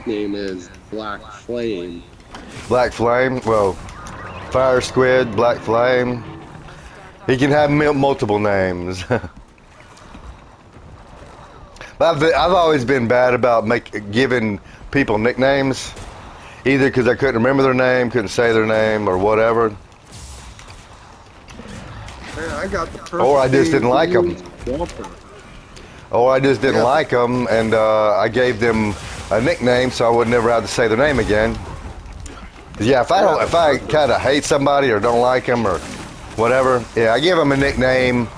nickname is Black Flame. Black Flame. Well, Fire-Squid, Black Flame. He can have multiple names. I've always been bad about giving people nicknames, either because I couldn't remember their name, couldn't say their name, or whatever, Man, I got the perfect or I just name didn't for like you. them, Walter. or I just didn't Yeah. like them, and I gave them a nickname so I would never have to say their name again. Yeah, if I kind of hate somebody or don't like them or whatever, yeah, I give them a nickname.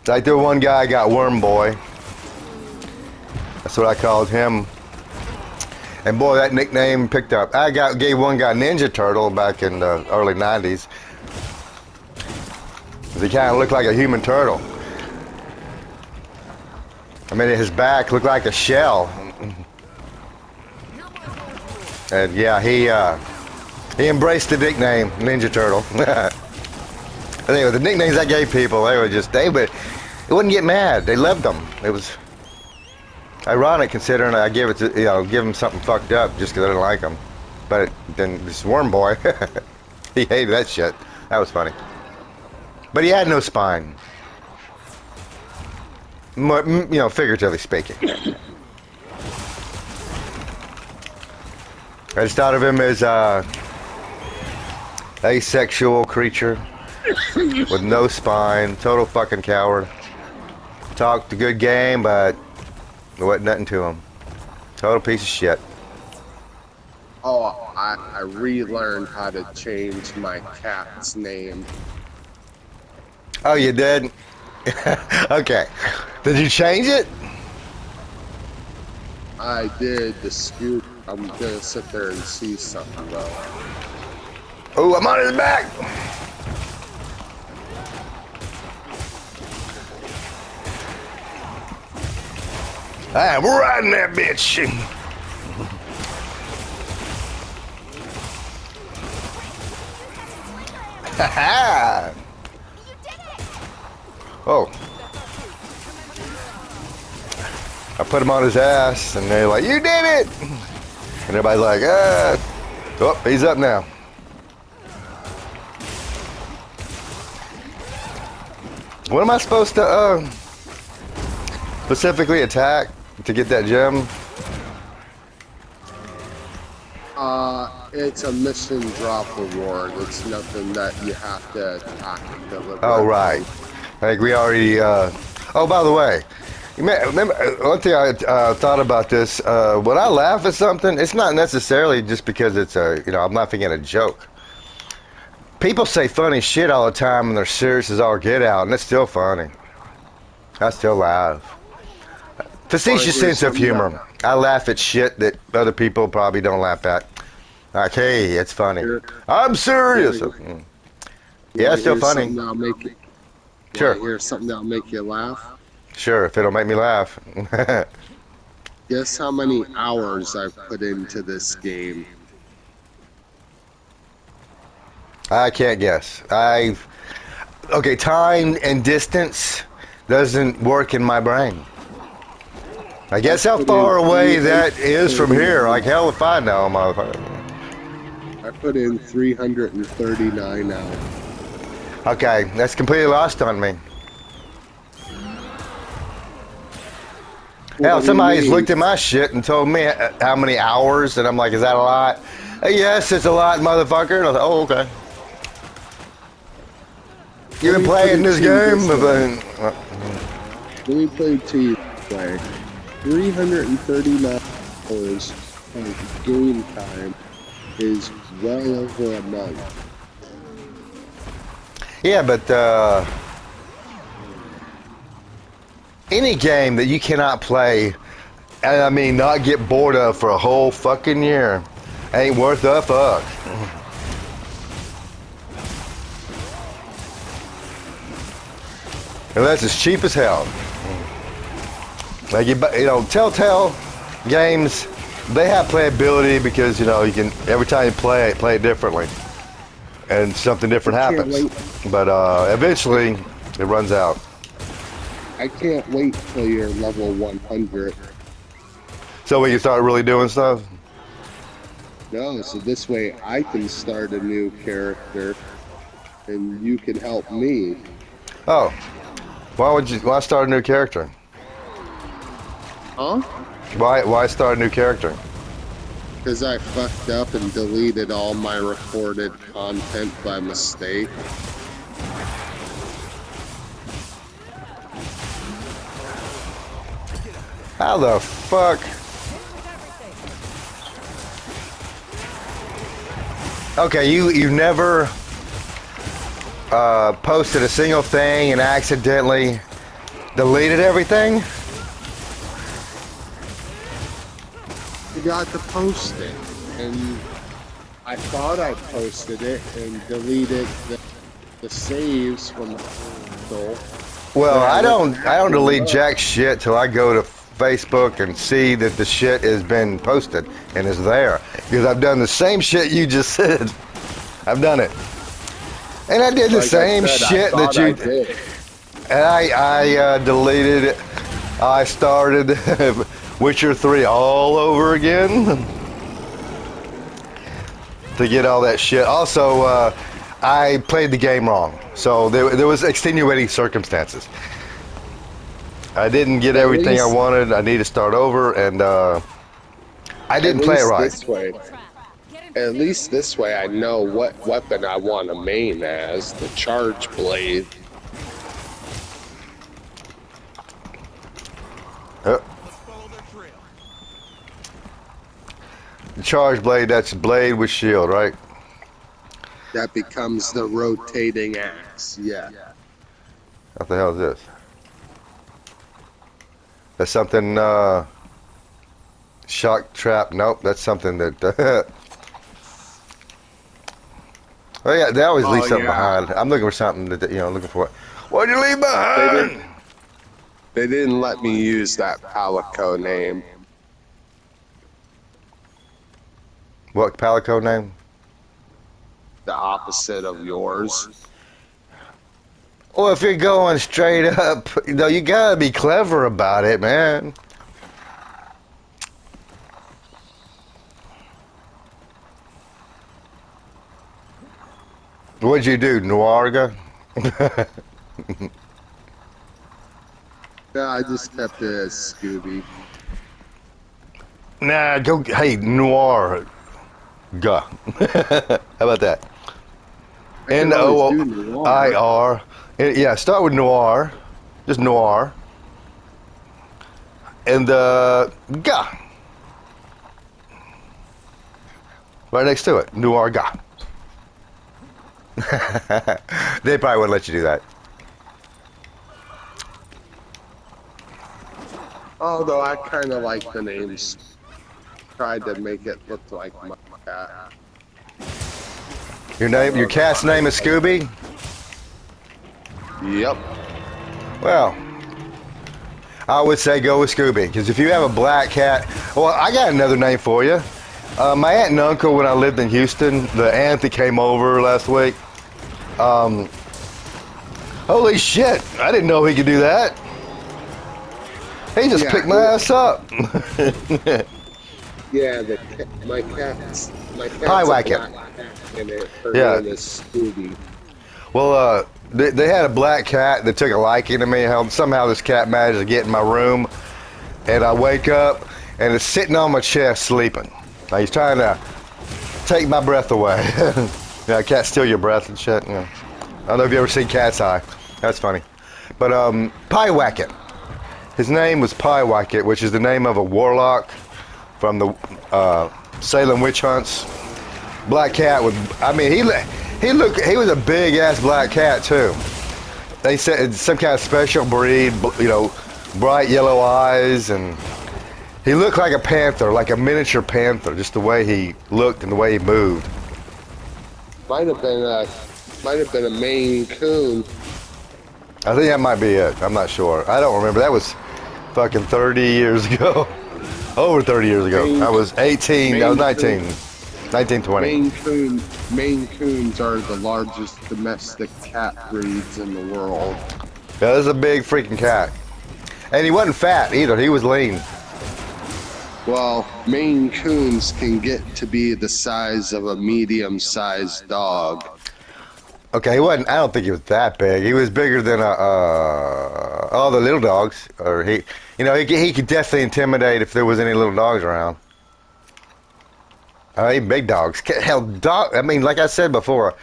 Like the one guy I got, Worm Boy. That's what I called him. And boy, that nickname picked up. Gave one guy Ninja Turtle back in the early 90s. He kind of looked like a human turtle. I mean, his back looked like a shell. And yeah, he embraced the nickname Ninja Turtle. Anyway, the nicknames I gave people, they wouldn't get mad. They loved them. It was ironic considering I give him something fucked up just because I didn't like him. But then this Worm Boy, he hated that shit. That was funny. But he had no spine. Figuratively speaking. I just thought of him as a asexual creature with no spine, total fucking coward. Talked a good game, but there wasn't nothing to him. Total piece of shit. Oh, I relearned how to change my cat's name. Oh, you did? Okay. Did you change it? I did the scoop. I'm gonna sit there and see something though. Oh, I'm on his back. I'm riding that bitch. Ha Oh. I put him on his ass, and they're like, "You did it!" And everybody's like, "Ah." Oh, he's up now. What am I supposed to specifically attack to get that gem? It's a mission drop reward. It's nothing that you have to attack and deliver. Oh, right. I think we already. Oh, by the way, remember one thing I thought about this. When I laugh at something, it's not necessarily just because it's I'm laughing at a joke. People say funny shit all the time and they're serious as all get out, and it's still funny. I still laugh. Facetious sense of humor. I laugh at shit that other people probably don't laugh at. Like, hey, it's funny. I'm serious. Yeah, it's still funny. Sure. Hear something that'll make you laugh? Sure, if it'll make me laugh. Guess how many hours I've put into this game? I can't guess. Okay, time and distance doesn't work in my brain. I guess how far away that is from here. Like hell if I know, motherfucker. I put in 339 hours. Okay, that's completely lost on me. Hell, somebody's looked at my shit and told me how many hours, and I'm like, is that a lot? Yes, it's a lot, motherfucker. And I was like, oh, okay. You've been playing this game? Let me play it to you play. 339 hours of game time is well over a month. Yeah, but any game that you cannot play, and I mean not get bored of for a whole fucking year, ain't worth a fuck. Unless it's cheap as hell. Like Telltale games, they have playability because you can every time you play it differently, and something different happens. But eventually, it runs out. I can't wait till you're level 100. So we can start really doing stuff? No, so this way I can start a new character and you can help me. Oh. Why start a new character? Huh? Why start a new character? Because I fucked up and deleted all my recorded content by mistake. How the fuck? Okay, you never posted a single thing and accidentally deleted everything? Forgot to post it, and I thought I posted it and deleted the saves from the console. Well, I don't delete jack shit till I go to Facebook and see that the shit has been posted and is there, because I've done the same shit you just said. I've done it, and I did the same shit that you did. And I deleted it. I started Witcher 3 all over again to get all that shit. Also, I played the game wrong, so there was extenuating circumstances. I didn't get everything I wanted. I need to start over, and I didn't play it right. At least this way I know what weapon I want to main as, the charge blade. Yep. The charge blade, that's blade with shield, right? That becomes the rotating axe, yeah. What the hell is this? That's something, shock trap. Nope, that's something that, oh yeah, they always leave something behind. I'm looking for something that, looking for. What'd you leave behind? They didn't let me use that Palico name. What Palico name? The opposite of yours. Well, if you're going straight up, you gotta be clever about it, man. What'd you do, Noirga? Yeah, I just kept it as Scooby. Nah, go. Hey, Noir. Ga. How about that? Noir. Yeah, start with Noir. Just Noir. And Ga. Right next to it. Noir Ga. They probably wouldn't let you do that. Although I kind of like the names. Tried to make it look like my cat. Your cat's name is Scooby? Yep. Well, I would say go with Scooby, because if you have a black cat, well, I got another name for you. My aunt and uncle, when I lived in Houston, the aunt that came over last week, holy shit, I didn't know he could do that. He just picked my ass up. Yeah, my cat's Pie Wacket. And her name is Scooby. Well, they had a black cat that took a liking to me. Somehow this cat managed to get in my room, and I wake up and it's sitting on my chest sleeping. Like he's trying to take my breath away. Cats steal your breath and shit. I don't know if you ever seen Cat's Eye. That's funny. But Pie Wacket. His name was Pie Wacket, which is the name of a warlock from the Salem witch hunts. Black cat with, I mean, he was a big ass black cat too. They said it's some kind of special breed, bright yellow eyes, and he looked like a panther, like a miniature panther, just the way he looked and the way he moved. Might have been a Maine Coon. I think that might be it. I'm not sure. I don't remember. That was fucking 30 years ago. Over 30 years ago. I was 18. I was 19. 1920. Maine Coons are the largest domestic cat breeds in the world. Yeah, this is a big freaking cat. And he wasn't fat either. He was lean. Well, Maine Coons can get to be the size of a medium-sized dog. Okay, he wasn't. I don't think he was that big. He was bigger than all the little dogs. Or he could definitely intimidate if there was any little dogs around. Even big dogs. Hell, dog. I mean, like I said before,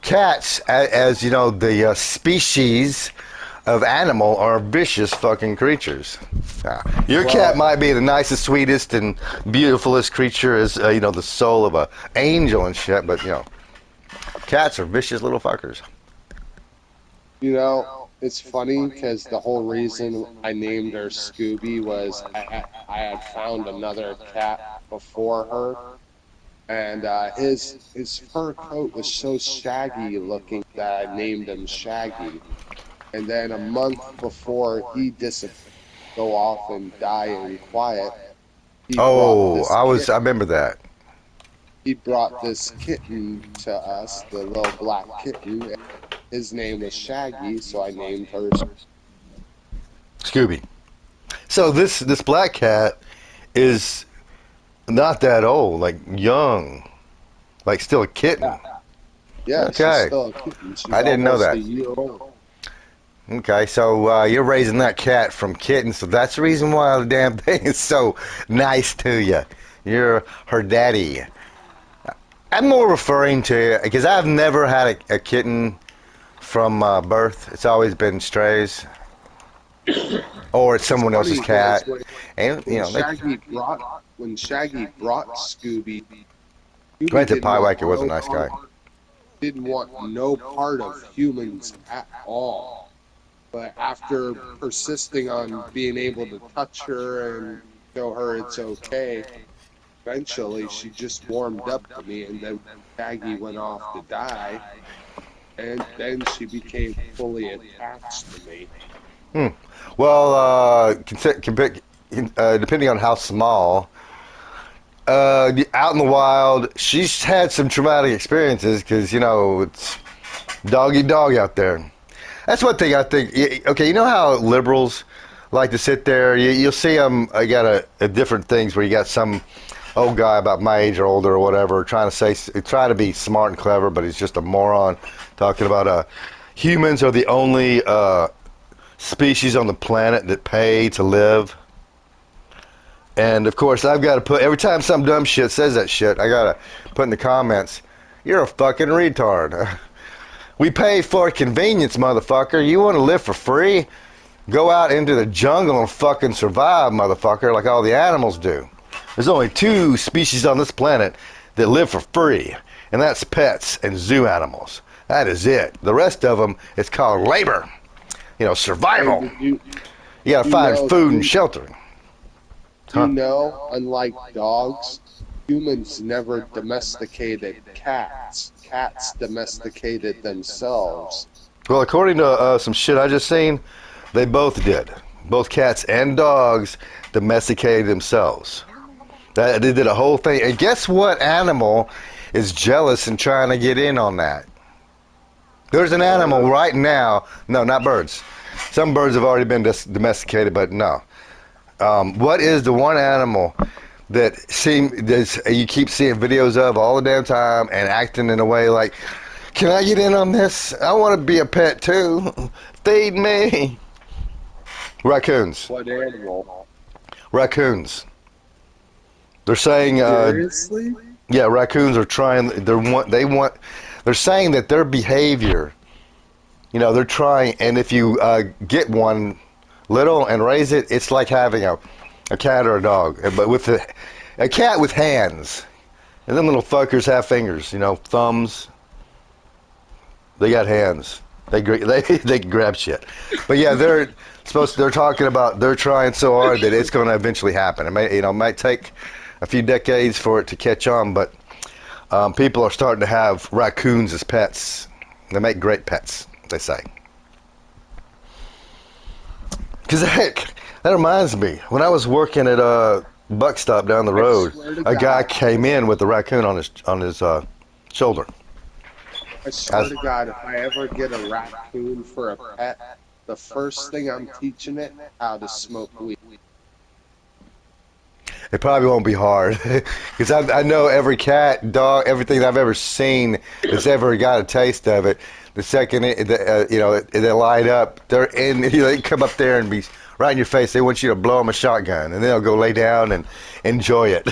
cats, as you know, the species of animal are vicious fucking creatures. Your cat Well, might be the nicest, sweetest, and beautifulest creature, as the soul of a angel and shit. But cats are vicious little fuckers. it's funny because the whole reason I named her Scooby was I had found another cat before her, and his fur coat was so shaggy looking that I named him Shaggy. And then a month before he disappeared, go off and die in quiet, he brought Oh, this kit. I remember that. He brought this kitten to us, the little black kitten. His name was Shaggy, so I named her. Scooby. So this black cat is not that old, like young, like still a kitten. Yeah, yeah, she's Okay, still a kitten. She's I didn't know almost a that. year old. Okay, so you're raising that cat from kittens, so that's the reason why the damn thing is so nice to you. You're her daddy. I'm more referring to because I've never had a kitten from birth. It's always been strays or it's It's someone else's funny because cat, and when they Shaggy brought Scooby, Scooby granted Pie Waker was a nice guy. didn't want no part of humans at all. But after persisting on being able to touch her and show her it's okay, eventually she just warmed up to me, and then Shaggy went off to die, and then she became fully attached to me. Hmm. Well, depending on how small, out in the wild, she's had some traumatic experiences because it's doggy dog out there. That's one thing I think. Okay, you know how liberals like to sit there. You'll see them. I got a different things where you got some old guy about my age or older or whatever try to be smart and clever, but he's just a moron talking about humans are the only species on the planet that pay to live. And of course, I've got to put every time some dumb shit says that shit, I gotta put in the comments, "You're a fucking retard." We pay for convenience, motherfucker. You want to live for free? Go out into the jungle and fucking survive, motherfucker, like all the animals do. There's only two species on this planet that live for free, and that's pets and zoo animals. That is it. The rest of them is called labor. And Survival. did you You gotta you find know food and you shelter. you Huh? know unlike dogs, humans never domesticated cats. Cats domesticated themselves. Well, according to some shit I just seen, they both did. Both cats and dogs domesticated themselves. They did a whole thing. And guess what animal is jealous and trying to get in on that? There's an animal Birds. right now. No, not birds. Some birds have already been domesticated, but no. What is the one animal that you keep seeing videos of all the damn time and acting in a way like, can I get in on this? I want to be a pet too. Feed me. Raccoons. What animal? Raccoons. They're saying, Seriously? yeah, raccoons are trying. They're saying that their behavior. They're trying, and if you get one little and raise it, it's like having a cat or a dog, but with a cat with hands. And them little fuckers have fingers, thumbs. They got hands. They can grab shit. But yeah, they're talking about they're trying so hard that it's going to eventually happen. It might take a few decades for it to catch on, but people are starting to have raccoons as pets. They make great pets, they say. Because heck, that reminds me, when I was working at a buck stop down the I road, swear to a guy God, came in with a raccoon on his shoulder. I I swear was, to God, if I ever get a raccoon for a pet, the first thing I'm teaching it how to smoke weed. It probably won't be hard because I know every cat, dog, everything I've ever seen that's ever got a taste of it. The second they light up, they're in. They come up there and be right in your face. They want you to blow them a shotgun, and then they'll go lay down and enjoy it.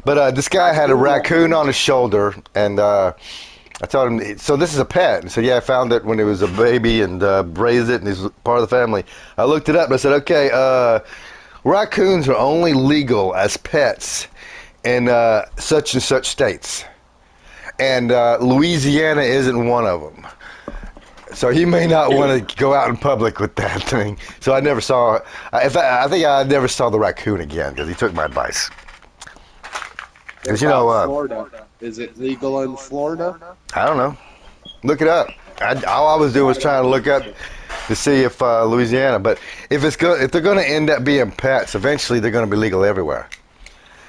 But this guy had a raccoon on his shoulder, and I told him, so this is a pet. And he said, yeah, I found it when it was a baby and raised it, and he's part of the family. I looked it up, and I said, okay, raccoons are only legal as pets in such and such states. And Louisiana isn't one of them. So he may not want to go out in public with that thing. So I never saw, I think I never saw the raccoon again because he took my advice. What Because, about Florida? Is it legal in Florida? I don't know. Look it up. All I was doing was trying to look up to see if Louisiana, but if they're going to end up being pets, eventually they're going to be legal everywhere.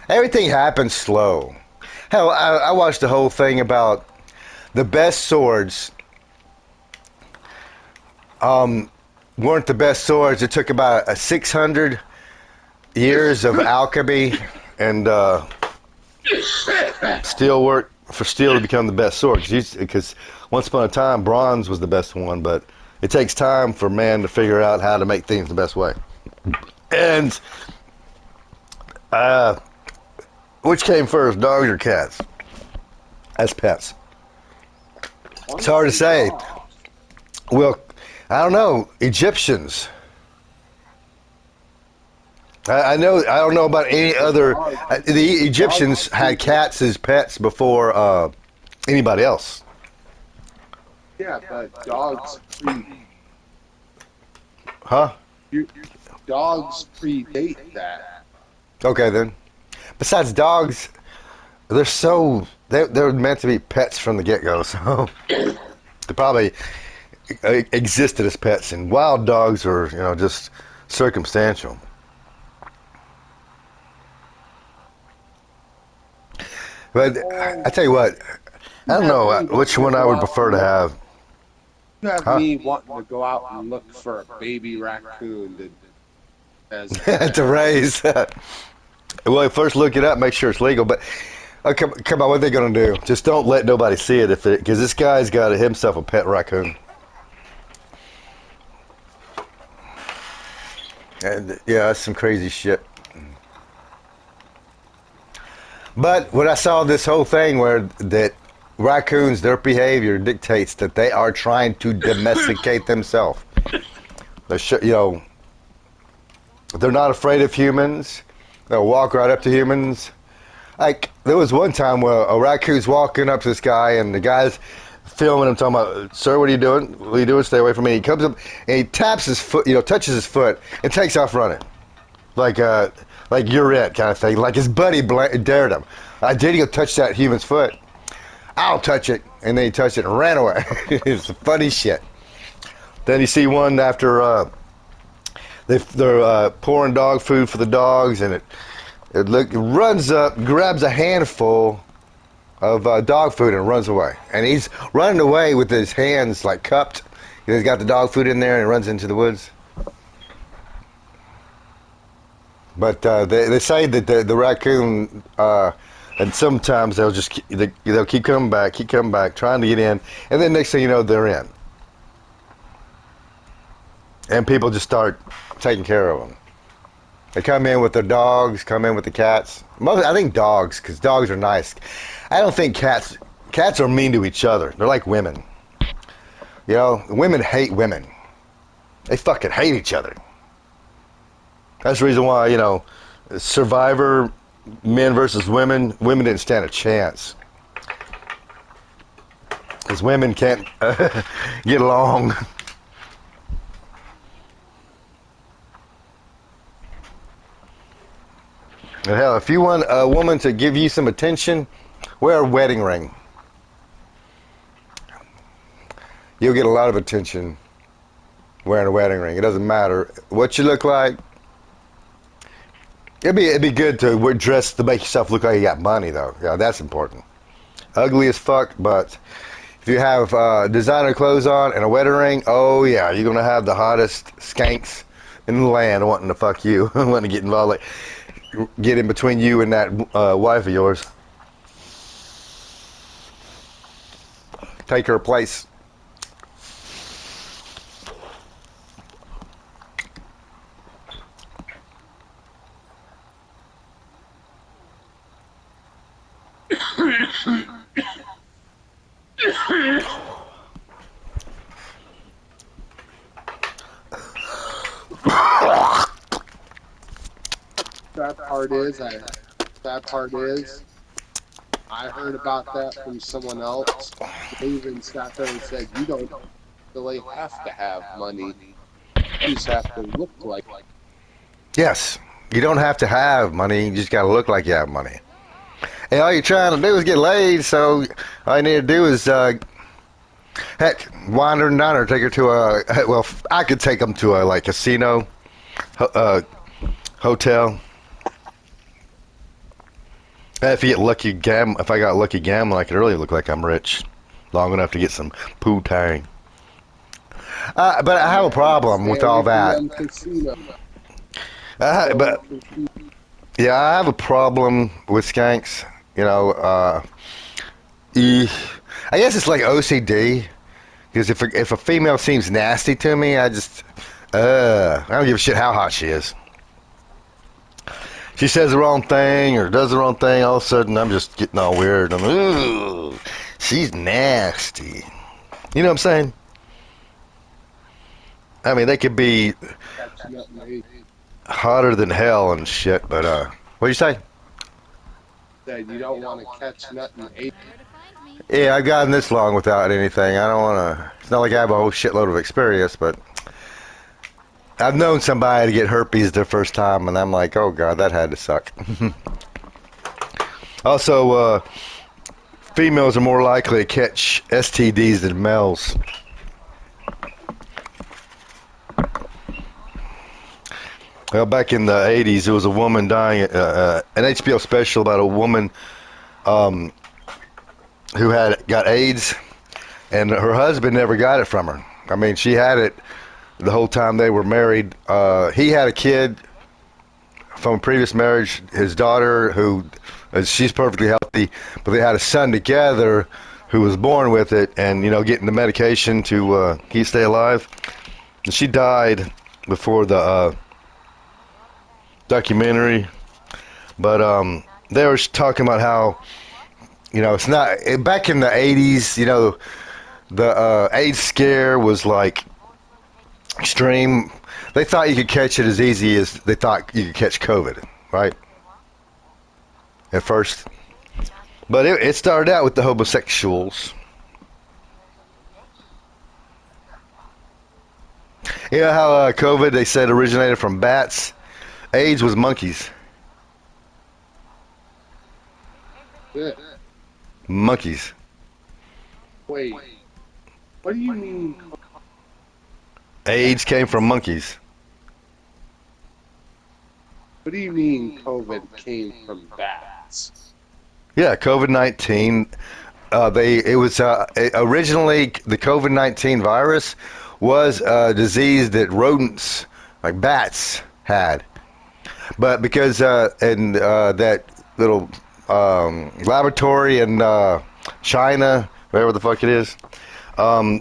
Everything happens slow. Hell, I watched the whole thing about the best swords weren't the best swords. It took about 600 years of alchemy and steel work for steel to become the best sword. Because once upon a time, bronze was the best one, but it takes time for man to figure out how to make things the best way. And which came first, dogs or cats? As pets. It's hard to say. Well, I don't know. Egyptians. I know. I don't know about any other. The Egyptians had cats as pets before anybody else. Yeah, but dogs Huh? dogs predate that. Okay then. Besides dogs, they're meant to be pets from the get-go, so they probably existed as pets. And wild dogs are, just circumstantial. But I tell you what, I don't know which one I would prefer to have. You have Huh? me wanting to go out and look for a baby raccoon as a To pet. raise. Well, first look it up, make sure it's legal. But come on, what are they gonna do? Just don't let nobody see it, because this guy's got himself a pet raccoon. And yeah, that's some crazy shit. But when I saw this whole thing where that raccoons, their behavior dictates that they are trying to domesticate themselves. They're not afraid of humans. They'll walk right up to humans. Like, there was one time where a raccoon's walking up to this guy, and the guy's filming him, talking about, "Sir, what are you doing? What are you doing? Stay away from me." He comes up and he taps his foot, touches his foot, and takes off running. Like you're it kind of thing. Like his buddy dared him. I did. He go touch that human's foot. I'll touch it, and then he touched it and ran away. It's funny shit. Then you see one after they're pouring dog food for the dogs, and it runs up, grabs a handful of dog food, and runs away. And he's running away with his hands like cupped. He's got the dog food in there, and runs into the woods. But they say that the raccoon, and sometimes they'll keep coming back, trying to get in, and then next thing you know, they're in. And people just start taking care of them. They come in with their dogs, come in with the cats. I think dogs, because dogs are nice. I don't think cats are mean to each other. They're like women. Women hate women. They fucking hate each other. That's the reason why, Survivor, men versus women didn't stand a chance. Because women can't get along. And hell, if you want a woman to give you some attention, wear a wedding ring. You'll get a lot of attention wearing a wedding ring. It doesn't matter what you look like. It'd be good to wear dress to make yourself look like you got money, though. Yeah, that's important. Ugly as fuck, but if you have designer clothes on and a wedding ring, oh yeah, you're gonna have the hottest skanks in the land wanting to fuck you, wanting to get involved. Like, get in between you and that wife of yours. Take her place. That part is, that part is, I heard about that from someone else. They even sat there and said, you don't really have to have money. You just have to look like. Yes, you don't have to have money. You just got to look like you have money. And all you're trying to do is get laid. So all you need to do is, heck, wander down or take her to a. Well, I could take them to a like casino, hotel. If you get lucky if I got lucky gambling, I could really look like I'm rich, long enough to get some poo tang. But I have a problem Stay with all away from that. them casinos. But yeah, I have a problem with skanks. You know, I guess it's like OCD. Because if a female seems nasty to me, I don't give a shit how hot she is. She says the wrong thing or does the wrong thing, all of a sudden I'm just getting all weird. I'm, ooh, she's nasty. You know what I'm saying? I mean, they could be hotter than hell and shit, but what do you say? That you don't want to catch nothing. Yeah, I've gotten this long without anything. I don't want to. It's not like I have a whole shitload of experience, but I've known somebody to get herpes their first time, and I'm like, oh god, that had to suck. Also, females are more likely to catch STDs than males. Well, back in the 80s, there was a woman dying, an HBO special about a woman who had got AIDS, and her husband never got it from her. I mean, she had it the whole time they were married. He had a kid from a previous marriage. His daughter, who she's perfectly healthy, but they had a son together who was born with it, and you know, getting the medication to stay alive. And she died before the documentary. But they were talking about how, you know, it's not back in the 80s. You know, the AIDS scare was like extreme. They thought you could catch it as easy as they thought you could catch COVID, right? At first. But it started out with the homosexuals. You know how COVID, they said, originated from bats? AIDS was monkeys. Yeah. Monkeys. Wait, what do you mean? AIDS came from monkeys. What do you mean COVID came from bats? Yeah, COVID-19. Originally the COVID-19 virus was a disease that rodents, like bats, had. But because in that little laboratory in China, wherever the fuck it is,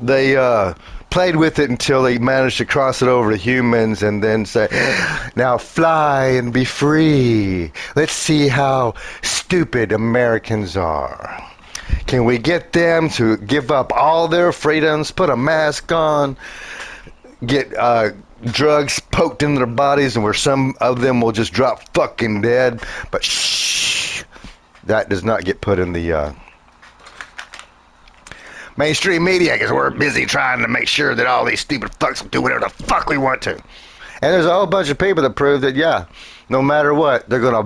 they played with it until they managed to cross it over to humans and then say, now fly and be free. Let's see how stupid Americans are. Can we get them to give up all their freedoms, put a mask on, get drugs poked in their bodies, and where some of them will just drop fucking dead? But shh, that does not get put in the mainstream media, because we're busy trying to make sure that all these stupid fucks do whatever the fuck we want to. And there's a whole bunch of people that prove that, yeah, no matter what, they're going to